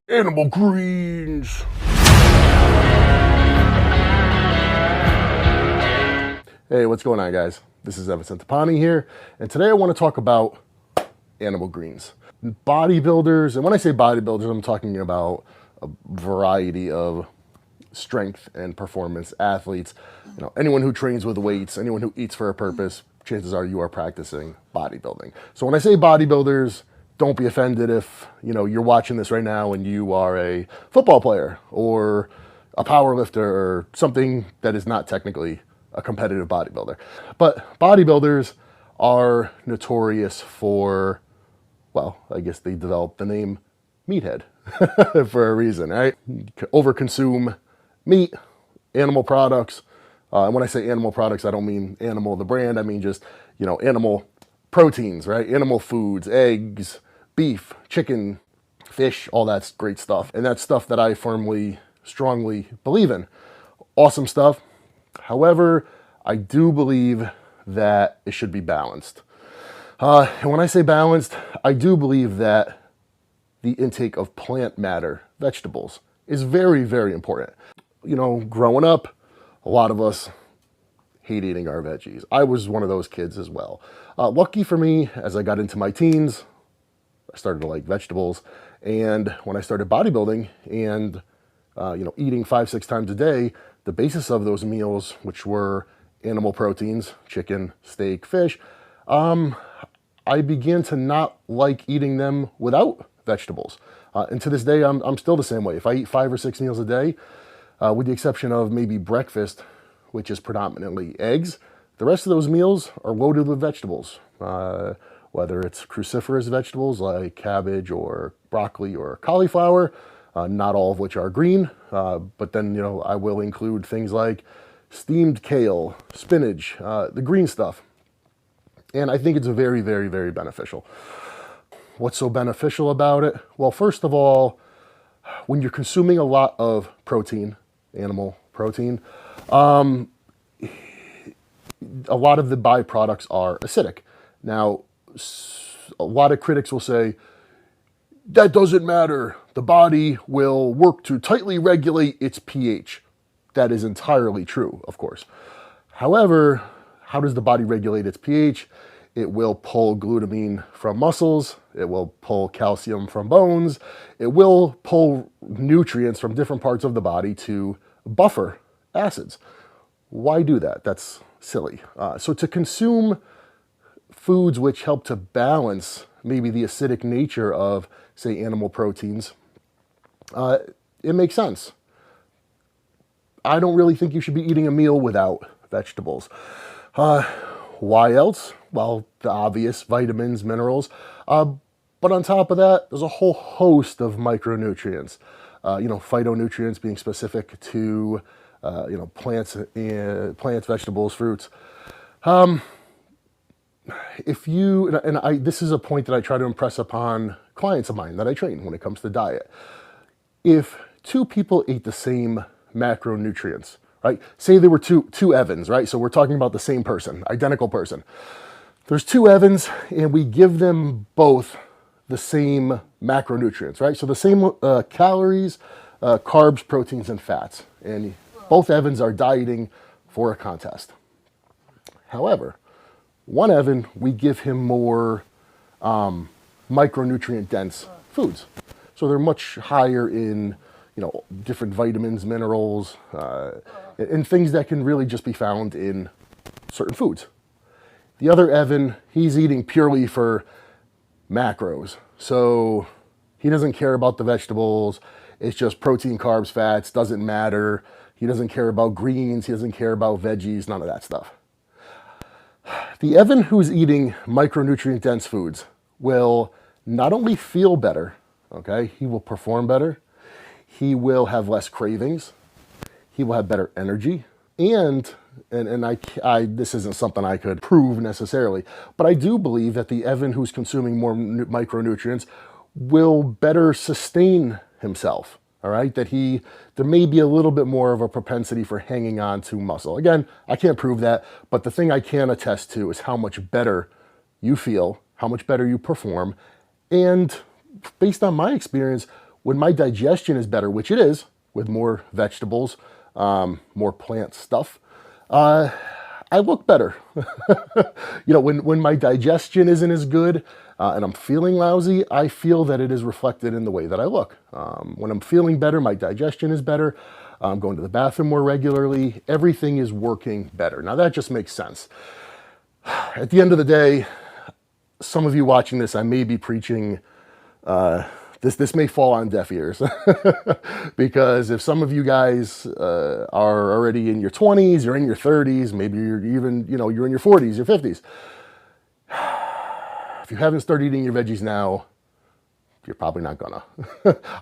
Animal greens. Hey, what's going on, guys? This is Centopani here, and today I want to talk about animal greens. Bodybuilders, and when I say bodybuilders, I'm talking about a variety of strength and performance athletes. You know, anyone who trains with weights, anyone who eats for a purpose, chances are you are practicing bodybuilding. So when I say bodybuilders, don't be offended if, you know, you're watching this right now and you are a football player or a power lifter or something that is not technically a competitive bodybuilder. But bodybuilders are notorious for, well, I guess they developed the name meathead for a reason, right? Overconsume meat, animal products. And when I say animal products, I don't mean animal the brand. I mean just, you know, animal proteins, right? Animal foods, eggs, beef, chicken, fish, all that great stuff. And that's stuff that I firmly, strongly believe in. Awesome stuff. However, I do believe that it should be balanced. And when I say balanced, I do believe that the intake of plant matter, vegetables, is very, very important. You know, growing up, a lot of us hate eating our veggies. I was one of those kids as well. Lucky for me, as I got into my teens, I started to like vegetables. And when I started bodybuilding and you know, eating 5-6 times a day, the basis of those meals, which were animal proteins, chicken, steak, fish, I began to not like eating them without vegetables. And to this day, I'm still the same way. If I eat 5 or 6 meals a day, with the exception of maybe breakfast, which is predominantly eggs, the rest of those meals are loaded with vegetables. Whether it's cruciferous vegetables like cabbage or broccoli or cauliflower, not all of which are green, but then, you know, I will include things like steamed kale, spinach, the green stuff. And I think it's very, very, very beneficial. What's so beneficial about it? Well, first of all, when you're consuming a lot of protein, animal protein, a lot of the byproducts are acidic. Now, a lot of critics will say, that doesn't matter. The body will work to tightly regulate its pH. That is entirely true, of course. However, how does the body regulate its pH? It will pull glutamine from muscles. It will pull calcium from bones. It will pull nutrients from different parts of the body to buffer acids. Why do that? That's silly. So to consume foods which help to balance maybe the acidic nature of, say, animal proteins, it makes sense. I don't really think you should be eating a meal without vegetables. Why else? Well, the obvious, vitamins, minerals. But on top of that, there's a whole host of micronutrients. You know, phytonutrients being specific to, you know, plants, vegetables, fruits. If you, and this is a point that I try to impress upon clients of mine that I train when it comes to diet. If 2 people ate the same macronutrients, right? Say there were two Evans, right? So we're talking about the same person, identical person. There's 2 Evans and we give them both the same macronutrients, right? So the same calories, carbs, proteins, and fats. And both Evans are dieting for a contest. However, one Evan, we give him more micronutrient dense foods. So they're much higher in, you know, different vitamins, minerals, and things that can really just be found in certain foods. The other Evan, he's eating purely for macros. So he doesn't care about the vegetables. It's just protein, carbs, fats, doesn't matter. He doesn't care about greens. He doesn't care about veggies, none of that stuff. The Evan who's eating micronutrient dense foods will not only feel better, okay, he will perform better, he will have less cravings, he will have better energy, and this isn't something I could prove necessarily, but I do believe that the Evan who's consuming more micronutrients will better sustain himself. All right, that there may be a little bit more of a propensity for hanging on to muscle. Again, I can't prove that, but the thing I can attest to is how much better you feel, how much better you perform, and based on my experience, when my digestion is better, which it is, with more vegetables, more plant stuff, I look better. When my digestion isn't as good and I'm feeling lousy, I feel that it is reflected in the way that I look. When I'm feeling better, my digestion is better. I'm going to the bathroom more regularly. Everything is working better. Now that just makes sense. At the end of the day, some of you watching this, I may be preaching, this may fall on deaf ears because if some of you guys are already in your 20s, you're in your 30s, maybe you're even, you're in your 40s, your 50s. If you haven't started eating your veggies now, you're probably not gonna.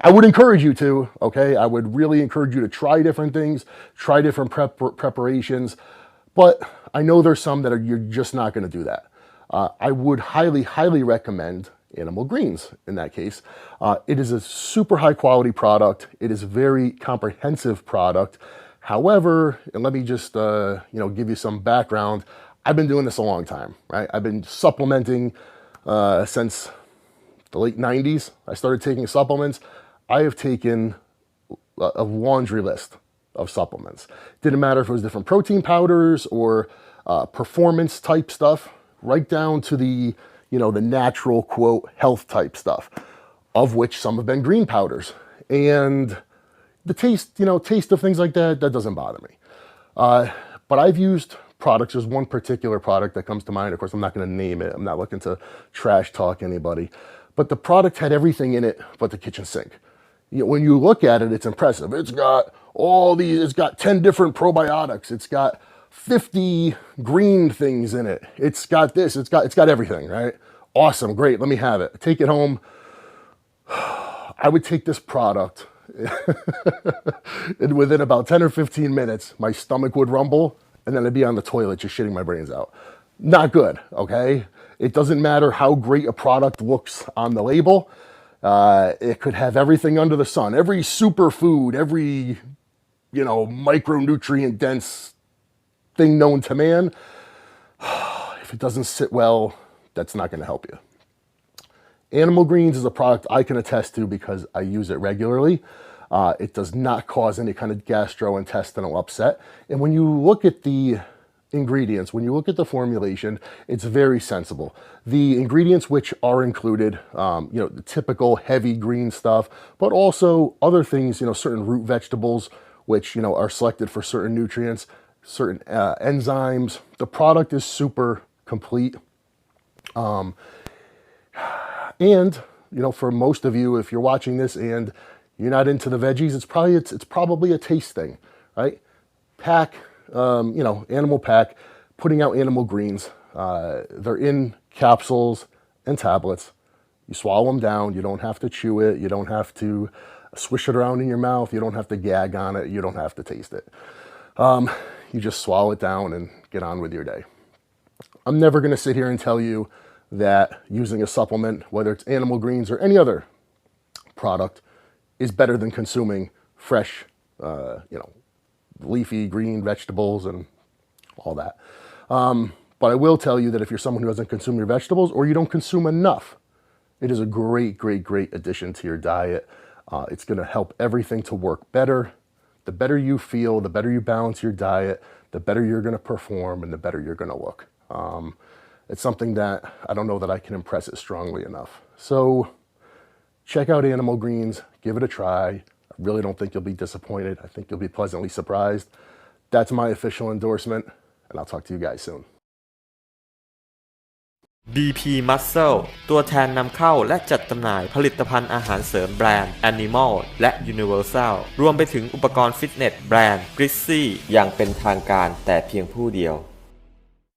I would encourage you to, okay? I would really encourage you to try different things, try different preparations, but I know there's some that you're just not gonna do that. I would highly, highly recommend animal greens in that case. It is a super high quality product. It is a very comprehensive product. However, and let me just, give you some background. I've been doing this a long time, right? I've been supplementing since the late 90s. I started taking supplements. I have taken a laundry list of supplements. Didn't matter if it was different protein powders or performance type stuff, right down to the, the natural quote health type stuff, of which some have been green powders. And the taste of things like that doesn't bother me. But I've used products. There's one particular product that comes to mind. Of course, I'm not going to name it. I'm not looking to trash talk anybody. But the product had everything in it but the kitchen sink. When you look at it, it's impressive. It's got it's got 10 different probiotics. It's got 50 green things in it. It's got this, it's got everything, right? Awesome, great, let me have it. Take it home. I would take this product and within about 10 or 15 minutes, my stomach would rumble and then I'd be on the toilet just shitting my brains out. Not good, okay? It doesn't matter how great a product looks on the label. It could have everything under the sun, every superfood, every, micronutrient dense thing known to man. If it doesn't sit well, that's not going to help you. Animal greens is a product I can attest to because I use it regularly. It does not cause any kind of gastrointestinal upset. And when you look at the ingredients, when you look at the formulation, it's very sensible. The ingredients which are included, the typical heavy green stuff, but also other things, certain root vegetables, which, are selected for certain nutrients, certain enzymes. The product is super complete. And, for most of you, if you're watching this and you're not into the veggies, it's probably a taste thing, right? Animal pack, putting out animal greens. They're in capsules and tablets. You swallow them down. You don't have to chew it. You don't have to swish it around in your mouth. You don't have to gag on it. You don't have to taste it. You just swallow it down and get on with your day. I'm never going to sit here and tell you that using a supplement, whether it's animal greens or any other product, is better than consuming fresh, leafy green vegetables and all that. But I will tell you that if you're someone who doesn't consume your vegetables or you don't consume enough, it is a great, great, great addition to your diet. It's going to help everything to work better. The better you feel, the better you balance your diet, the better you're going to perform and the better you're going to look. It's something that I don't know that I can impress it strongly enough. So check out animal greens, give it a try. I really don't think you'll be disappointed. I think you'll be pleasantly surprised. That's my official endorsement, and I'll talk to you guys soon. BP Muscle ตัวแทนนำเข้าและจัดจำหน่ายผลิตภัณฑ์อาหารเสริมแบรนด์ Animal และ Universal รวมไปถึงอุปกรณ์ฟิตเนสแบรนด์ Grizzly อย่างเป็นทางการแต่เพียงผู้เดียว